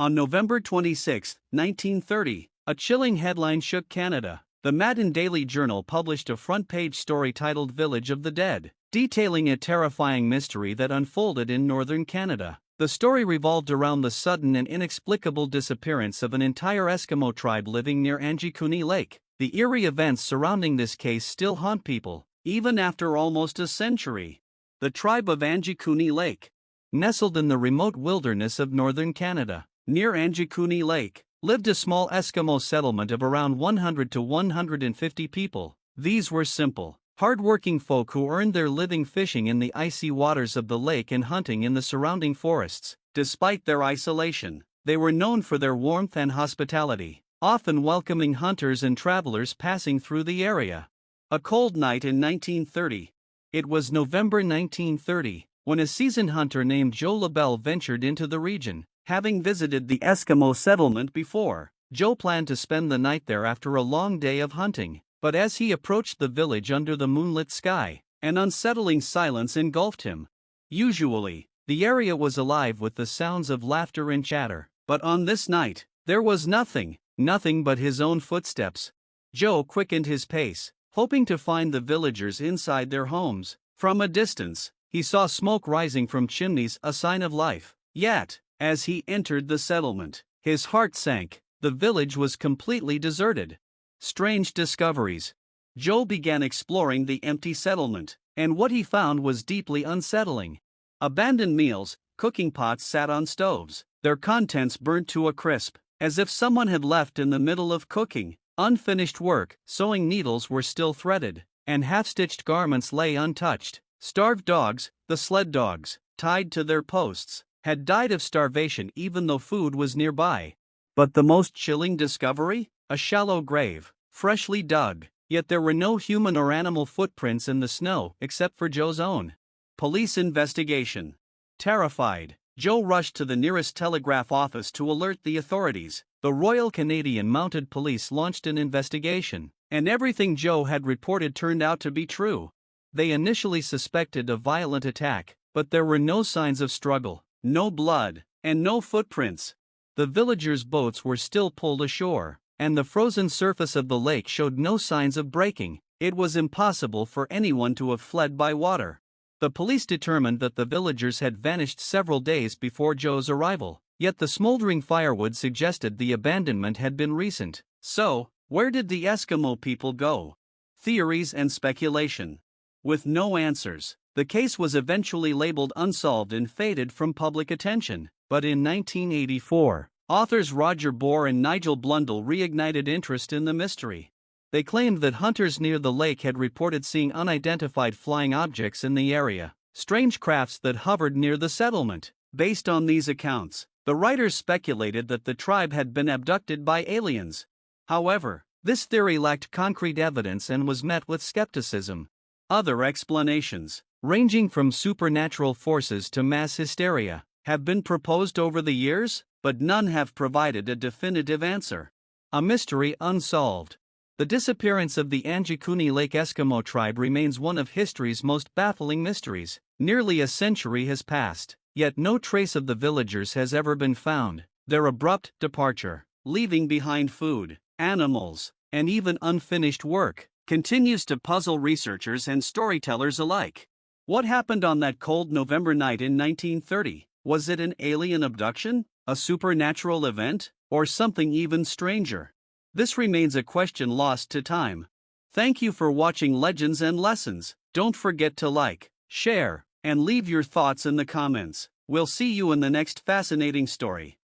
On November 26, 1930, a chilling headline shook Canada. The Matin Daily Journal published a front-page story titled Village of the Dead, detailing a terrifying mystery that unfolded in northern Canada. The story revolved around the sudden and inexplicable disappearance of an entire Eskimo tribe living near Angikuni Lake. The eerie events surrounding this case still haunt people, even after almost a century. The tribe of Angikuni Lake, nestled in the remote wilderness of northern Canada, near Angikuni Lake, lived a small Eskimo settlement of around 100 to 150 people. These were simple, hard-working folk who earned their living fishing in the icy waters of the lake and hunting in the surrounding forests. Despite their isolation, they were known for their warmth and hospitality, often welcoming hunters and travelers passing through the area. A cold night in 1930. It was November 1930, when a seasoned hunter named Joe LaBelle ventured into the region. Having visited the Eskimo settlement before, Joe planned to spend the night there after a long day of hunting. But as he approached the village under the moonlit sky, an unsettling silence engulfed him. Usually, the area was alive with the sounds of laughter and chatter, but on this night, there was nothing but his own footsteps. Joe quickened his pace, hoping to find the villagers inside their homes. From a distance, he saw smoke rising from chimneys, a sign of life. Yet, as he entered the settlement, his heart sank. The village was completely deserted. Strange discoveries. Joe began exploring the empty settlement, and what he found was deeply unsettling. Abandoned meals, cooking pots sat on stoves, their contents burnt to a crisp, as if someone had left in the middle of cooking. Unfinished work, sewing needles were still threaded, and half-stitched garments lay untouched. Starved dogs, the sled dogs, tied to their posts, had died of starvation even though food was nearby. But the most chilling discovery? A shallow grave, freshly dug, yet there were no human or animal footprints in the snow except for Joe's own. Police investigation. Terrified, Joe rushed to the nearest telegraph office to alert the authorities. The Royal Canadian Mounted Police launched an investigation, and everything Joe had reported turned out to be true. They initially suspected a violent attack, but there were no signs of struggle, no blood, and no footprints. The villagers' boats were still pulled ashore, and the frozen surface of the lake showed no signs of breaking. It was impossible for anyone to have fled by water. The police determined that the villagers had vanished several days before Joe's arrival, yet the smoldering firewood suggested the abandonment had been recent. So, where did the Eskimo people go? Theories and speculation. With no answers, the case was eventually labeled unsolved and faded from public attention. But in 1984, authors Roger Bohr and Nigel Blundell reignited interest in the mystery. They claimed that hunters near the lake had reported seeing unidentified flying objects in the area, strange crafts that hovered near the settlement. Based on these accounts, the writers speculated that the tribe had been abducted by aliens. However, this theory lacked concrete evidence and was met with skepticism. Other explanations, ranging from supernatural forces to mass hysteria, have been proposed over the years, but none have provided a definitive answer. A mystery unsolved. The disappearance of the Angikuni Lake Eskimo tribe remains one of history's most baffling mysteries. Nearly a century has passed, yet no trace of the villagers has ever been found. Their abrupt departure, leaving behind food, animals, and even unfinished work, continues to puzzle researchers and storytellers alike. What happened on that cold November night in 1930? Was it an alien abduction, a supernatural event, or something even stranger? This remains a question lost to time. Thank you for watching Legends and Lessons. Don't forget to like, share, and leave your thoughts in the comments. We'll see you in the next fascinating story.